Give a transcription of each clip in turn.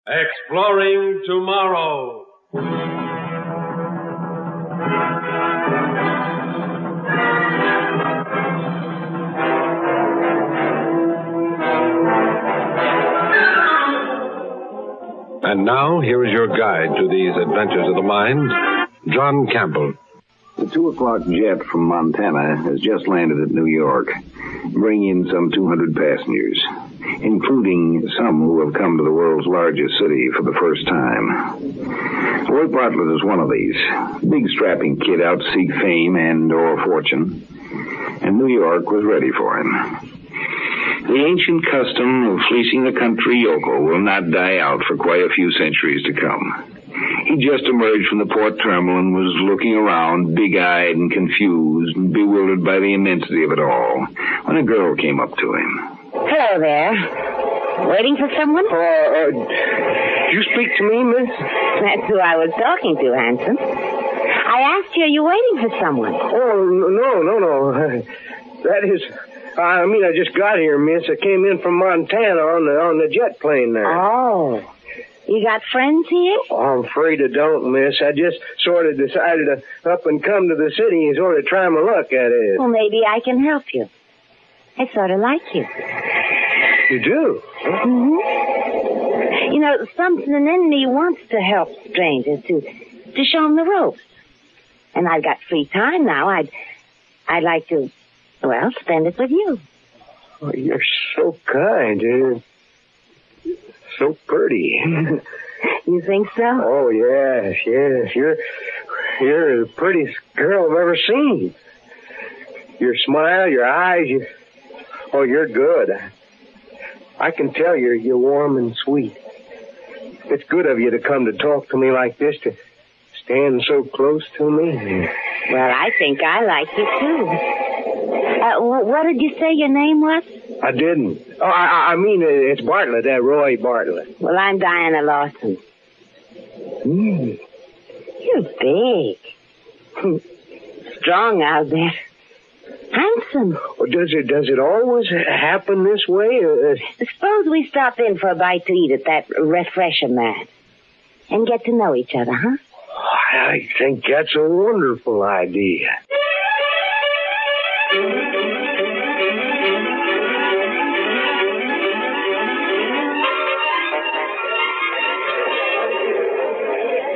Exploring Tomorrow. And now, here is your guide to these adventures of the mind, John Campbell. The 2 o'clock jet from Montana has just landed at New York, bringing in some 200 passengers, including some who have come to the world's largest city for the first time. Roy Bartlett is one of these. Big strapping kid out to seek fame and/or fortune, and New York was ready for him. The ancient custom of fleecing the country yokel will not die out for quite a few centuries to come. He just emerged from the port terminal and was looking around, big-eyed and confused and bewildered by the immensity of it all, when a girl came up to him. Hello there. Waiting for someone? Do you speak to me, miss? That's who I was talking to, handsome. I asked you, are you waiting for someone? Oh, no. That is... I just got here, miss. I came in from Montana on the jet plane there. Oh. You got friends here? Oh, I'm afraid I don't, miss. I just sort of decided to up and come to the city and sort of try my luck at it. Well, maybe I can help you. I sort of like you. You do? Mm-hmm. You know, something in me wants to help strangers, to show them the ropes. And I've got free time now. I'd like to, well, spend it with you. Oh, you're so kind. You're so pretty. You think so? Oh, yes. You're the prettiest girl I've ever seen. Your smile, your eyes, you're good. I can tell you're warm and sweet. It's good of you to come to talk to me like this, to stand so close to me. Well, I think I like you, too. What did you say your name was? I didn't. Oh, I mean, it's Bartlett, Roy Bartlett. Well, I'm Diana Lawson. You're big. Strong out there. Handsome. Well, does it always happen this way? Suppose we stop in for a bite to eat at that refresher mat and get to know each other, huh? I think that's a wonderful idea.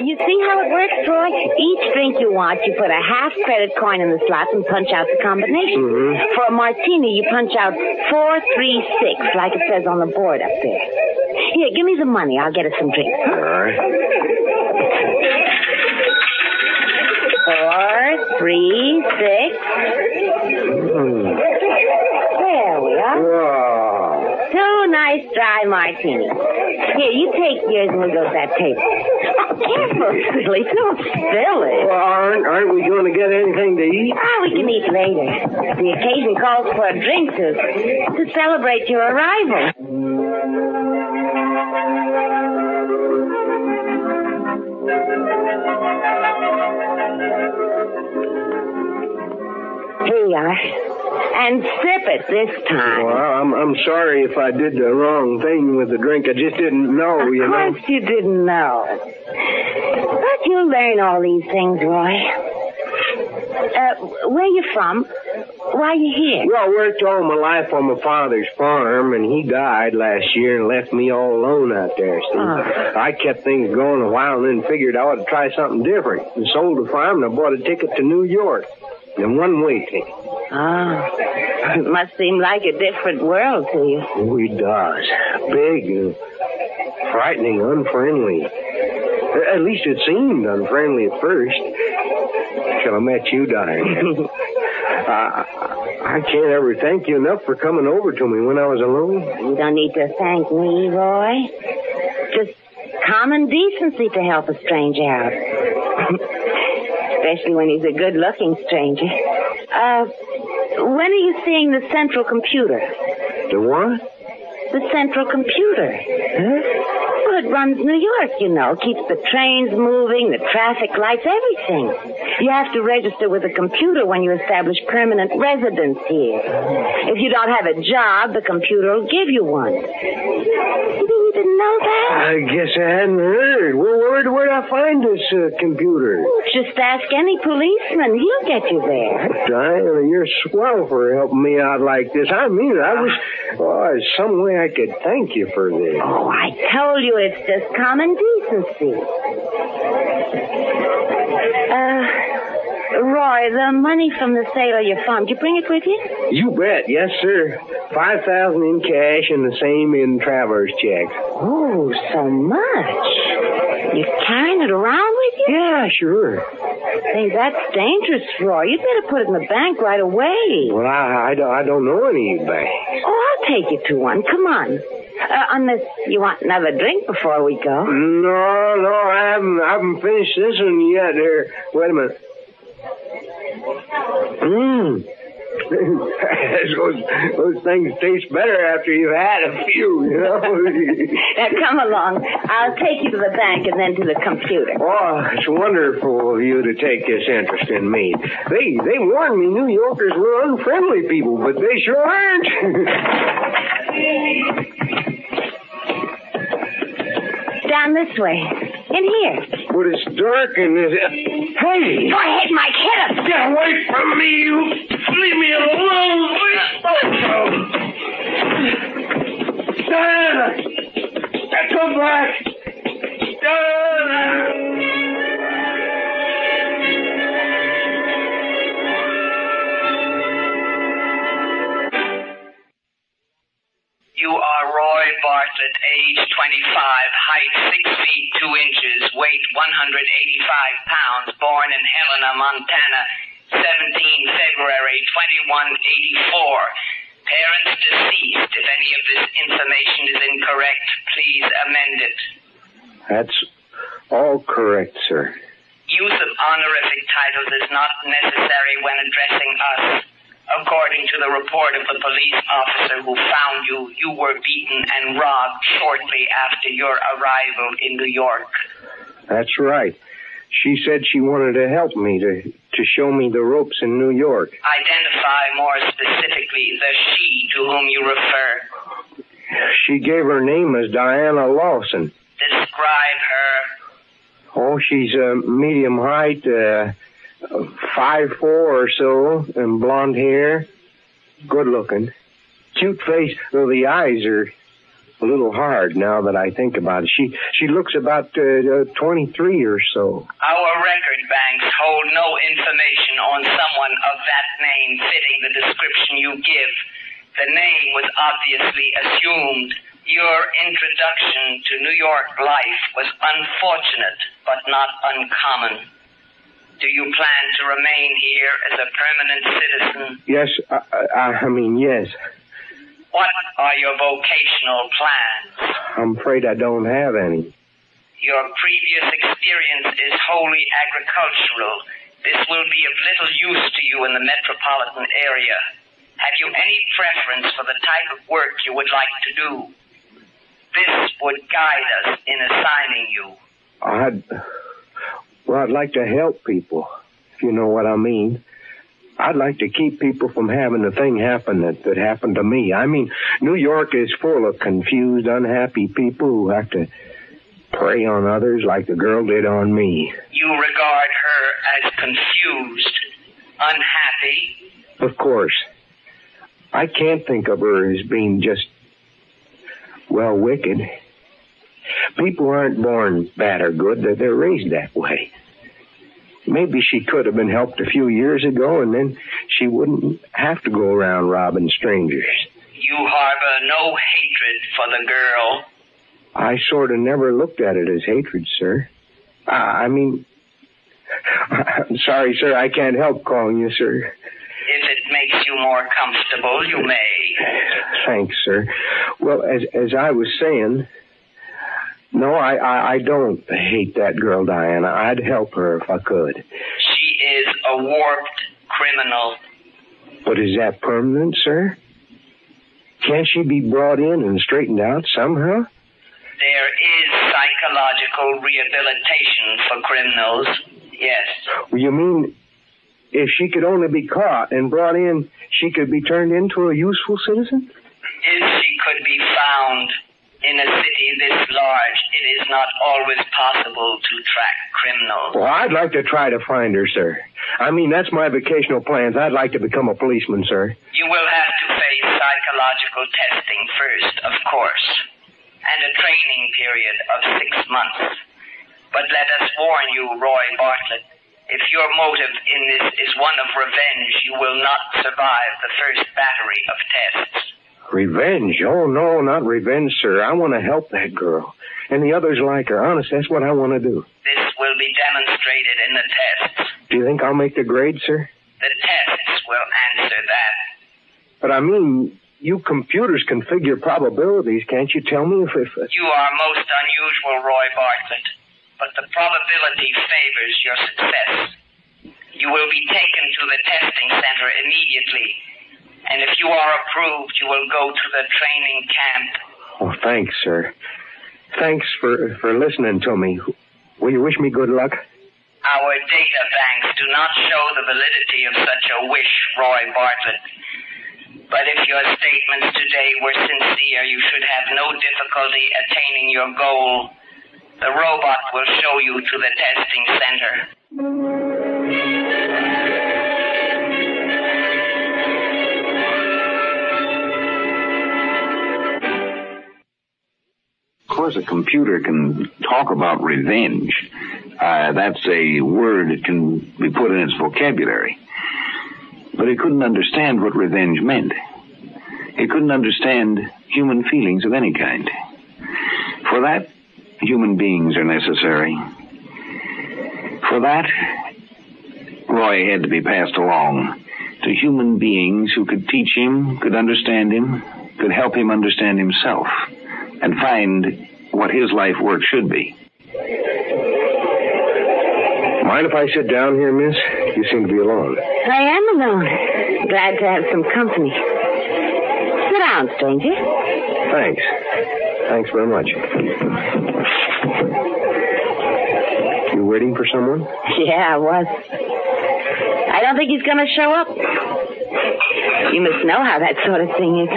You see how it works, Troy? Each drink you want, you put a half credit coin in the slot and punch out the combination. Mm-hmm. For a martini, you punch out 436, like it says on the board up there. Here, give me the money. I'll get us some drinks. Huh? All right. 4, 3, 6. There we are. Wow. 2 nice dry martinis. Here, you take yours and we'll go to that table. Oh, careful, silly. Don't spill it. Well, aren't we going to get anything to eat? We can eat later. The occasion calls for a drink to celebrate your arrival. Here you are. And sip it this time. Well, I'm sorry if I did the wrong thing with the drink. I just didn't know, you know. Of course you didn't know. But you'll learn all these things, Roy. Where you from? Why are you here? Well, I worked all my life on my father's farm, and he died last year and left me all alone out there. So I kept things going a while and then figured I ought to try something different. And sold the farm, and I bought a ticket to New York. A one-way ticket. It must seem like a different world to you. Oh, it does. Big and frightening, unfriendly. At least it seemed unfriendly at first. Till I met you, Diane. I can't ever thank you enough for coming over to me when I was alone. You don't need to thank me, Roy. Just common decency to help a stranger out. Especially when he's a good-looking stranger. When are you seeing the central computer? The what? The central computer. Huh? Well, it runs New York, you know. Keeps the trains moving, the traffic lights, everything. You have to register with a computer when you establish permanent residence here. If you don't have a job, the computer will give you one. You didn't know that? I guess I hadn't heard. Where'd I find this computer? Just ask any policeman. He'll get you there. Diana, you're swell for helping me out like this. I mean it. I wish there's some way I could thank you for this. Oh, I told you it's just common decency. Roy, the money from the sale of your farm, did you bring it with you? You bet. Yes, sir. $5,000 in cash and the same in traveler's checks. Oh, so much. You carrying it around with you? Yeah, sure. Hey, that's dangerous, Roy. You'd better put it in the bank right away. Well, I don't know any banks. Oh, I'll take you to one. Come on. Unless you want another drink before we go. No, I haven't finished this one yet. Here, wait a minute. Those things taste better after you've had a few, you know. Now, come along. I'll take you to the bank and then to the computer. Oh, it's wonderful of you to take this interest in me. They warned me New Yorkers were unfriendly people, but they sure aren't. Down this way. In here. But it's dark and hey! Go ahead, Mike. Hit us. Get away from me, you! Leave me alone! Diana! Come back! Diana! You are Roy Bartlett, age 25, height 6 feet 2 inches, weight 185 pounds, born in Helena, Montana, 17 February 2184. Parents deceased. If any of this information is incorrect, please amend it. That's all correct, sir. Use of honorific titles is not necessary when addressing us. According to the report of the police officer who found you, you were beaten and robbed shortly after your arrival in New York. That's right. She said she wanted to help me, to show me the ropes in New York. Identify more specifically the she to whom you refer. She gave her name as Diana Lawson. Describe her. Oh, she's medium height, 5'4" or so, and blonde hair. Good looking. Cute face, though the eyes are a little hard now that I think about it. She looks about 23 or so. Our record banks hold no information on someone of that name fitting the description you give. The name was obviously assumed. Your introduction to New York life was unfortunate, but not uncommon. Do you plan to remain here as a permanent citizen? Yes, I mean, yes. What are your vocational plans? I'm afraid I don't have any. Your previous experience is wholly agricultural. This will be of little use to you in the metropolitan area. Have you any preference for the type of work you would like to do? This would guide us in assigning you. I'd like to help people, if you know what I mean. I'd like to keep people from having the thing happen that happened to me. I mean, New York is full of confused, unhappy people who have to prey on others like the girl did on me. You regard her as confused, unhappy? Of course. I can't think of her as being just, wicked. People aren't born bad or good. They're raised that way. Maybe she could have been helped a few years ago, and then she wouldn't have to go around robbing strangers. You harbor no hatred for the girl. I sort of never looked at it as hatred, sir. I'm sorry, sir. I can't help calling you, sir. If it makes you more comfortable, you may. Thanks, sir. Well, as I was saying, no, I don't hate that girl, Diana. I'd help her if I could. She is a warped criminal. But is that permanent, sir? Can't she be brought in and straightened out somehow? There is psychological rehabilitation for criminals, yes. Well, you mean if she could only be caught and brought in, she could be turned into a useful citizen? If she could be found in a city this large, it is not always possible to track criminals. Well, I'd like to try to find her, sir. I mean, that's my vocational plans. I'd like to become a policeman, sir. You will have to face psychological testing first, of course, and a training period of 6 months. But let us warn you, Roy Bartlett, if your motive in this is one of revenge, you will not survive the first battery of tests. Revenge? Oh, no, not revenge, sir. I want to help that girl. And the others like her. Honest, that's what I want to do. This will be demonstrated in the tests. Do you think I'll make the grade, sir? The tests will answer that. But I mean, you computers can figure probabilities. Can't you tell me if... You are most unusual, Roy Bartlett. But the probability favors your success. You will be taken to the testing center immediately. And if you are approved, you will go to the training camp. Oh, thanks, sir. Thanks for listening to me. Will you wish me good luck? Our data banks do not show the validity of such a wish, Roy Bartlett. But if your statements today were sincere, you should have no difficulty attaining your goal. The robot will show you to the testing center. Of course, a computer can talk about revenge. That's a word that can be put in its vocabulary. But it couldn't understand what revenge meant. It couldn't understand human feelings of any kind. For that, human beings are necessary. For that, Roy had to be passed along to human beings who could teach him, could understand him, could help him understand himself, and find what his life work should be. Mind if I sit down here, miss? You seem to be alone. I am alone. Glad to have some company. Sit down, stranger. Thanks. Thanks very much. You waiting for someone? Yeah, I was. I don't think he's going to show up. You must know how that sort of thing is.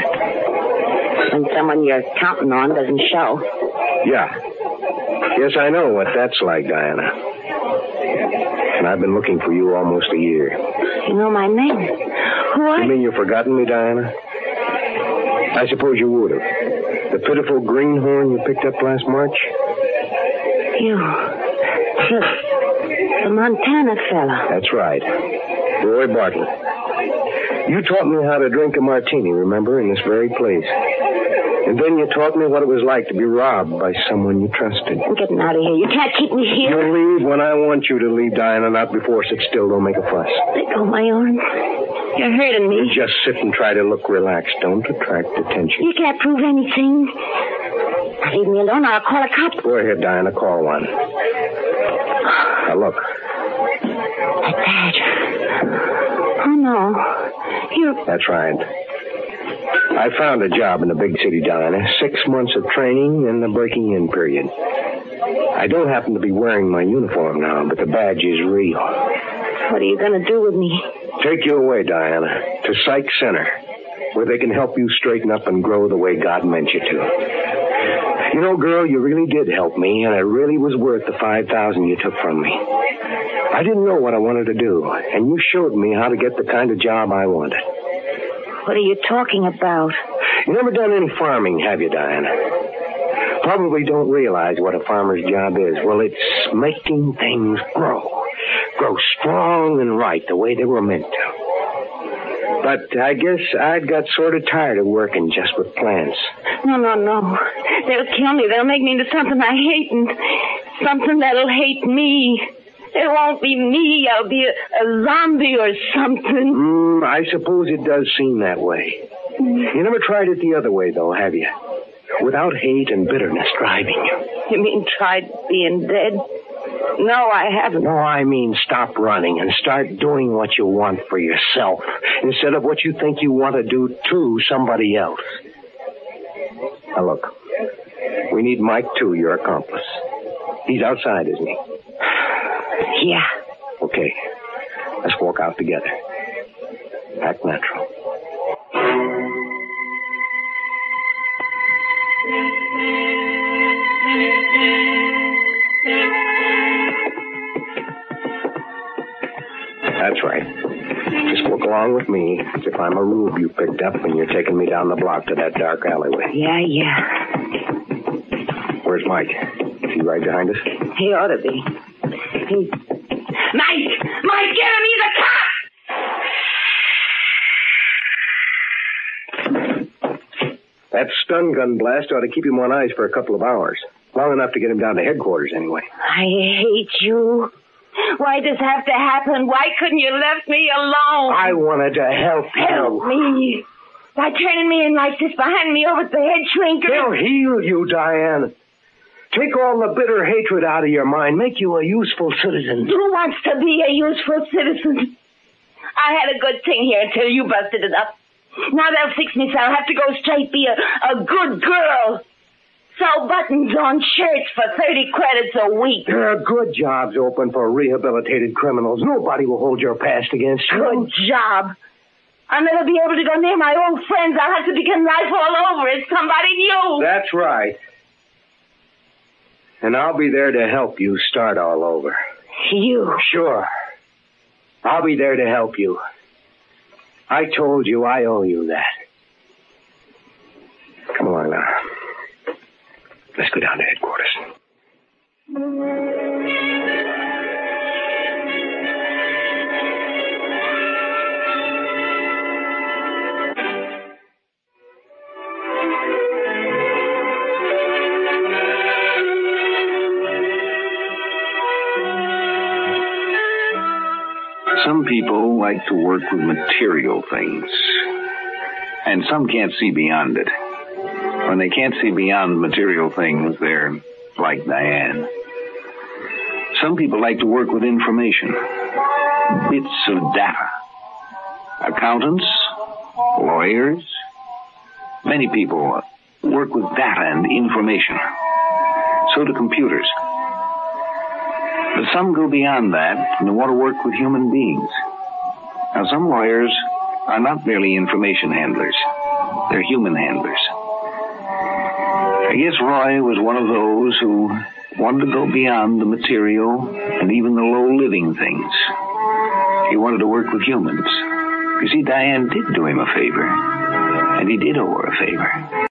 When someone you're counting on doesn't show. Yeah. Yes, I know what that's like, Diana. And I've been looking for you almost a year. You know my name. Who are you? You mean you've forgotten me, Diana? I suppose you would have. The pitiful greenhorn you picked up last March? You. The Montana fella. That's right. Roy Bartlett. You taught me how to drink a martini, remember, in this very place. And then you taught me what it was like to be robbed by someone you trusted. I'm getting out of here. You can't keep me here. You'll leave when I want you to leave, Diana, not before. Sit still. Don't make a fuss. Let go of my arm. You're hurting me. You just sit and try to look relaxed. Don't attract attention. You can't prove anything. Leave me alone or I'll call a cop. Go ahead, Diana. Call one. Now, look. That badge. Oh, no. That's right. I found a job in the big city, Diana. 6 months of training and the breaking-in period. I don't happen to be wearing my uniform now, but the badge is real. What are you going to do with me? Take you away, Diana, to Psych Center, where they can help you straighten up and grow the way God meant you to. You know, girl, you really did help me, and it really was worth the $5,000 you took from me. I didn't know what I wanted to do, and you showed me how to get the kind of job I wanted. What are you talking about? You never done any farming, have you, Diana? Probably don't realize what a farmer's job is. Well, it's making things grow strong and right the way they were meant to. But I guess I'd got sort of tired of working just with plants. No. They'll kill me. They'll make me into something I hate and something that'll hate me. It won't be me. I'll be a zombie or something. I suppose it does seem that way. You never tried it the other way, though, have you? Without hate and bitterness driving you. You mean tried being dead? No, I haven't. No, I mean stop running and start doing what you want for yourself instead of what you think you want to do to somebody else. Now, look. We need Mike, too, your accomplice. He's outside, isn't he? Yeah. Okay. Let's walk out together. Act natural. That's right. Just walk along with me as if I'm a rube you picked up and you're taking me down the block to that dark alleyway. Yeah. Where's Mike? Is he right behind us? He ought to be. Mike, get him! He's a cop! That stun gun blast ought to keep him on ice for a couple of hours. Long enough to get him down to headquarters, anyway. I hate you. Why does this have to happen? Why couldn't you left me alone? I wanted to help you. Help me? By turning me in like this behind me over at the head shrinker? They'll heal you, Diane. Take all the bitter hatred out of your mind. Make you a useful citizen. Who wants to be a useful citizen? I had a good thing here until you busted it up. Now they'll fix me so I'll have to go straight be a good girl. Sew buttons on shirts for 30 credits a week. There are good jobs open for rehabilitated criminals. Nobody will hold your past against you. Good job. I'll never be able to go near my old friends. I'll have to begin life all over as somebody new. That's right. And I'll be there to help you start all over. You? Sure. I'll be there to help you. I told you I owe you that. Come along now. Let's go down to headquarters. Some people like to work with material things, and some can't see beyond it. When they can't see beyond material things, they're like Diane. Some people like to work with information, bits of data. Accountants, lawyers, many people work with data and information. So do computers. But some go beyond that and want to work with human beings. Now, some lawyers are not merely information handlers. They're human handlers. I guess Roy was one of those who wanted to go beyond the material and even the low-living things. He wanted to work with humans. You see, Diane did do him a favor, and he did owe her a favor.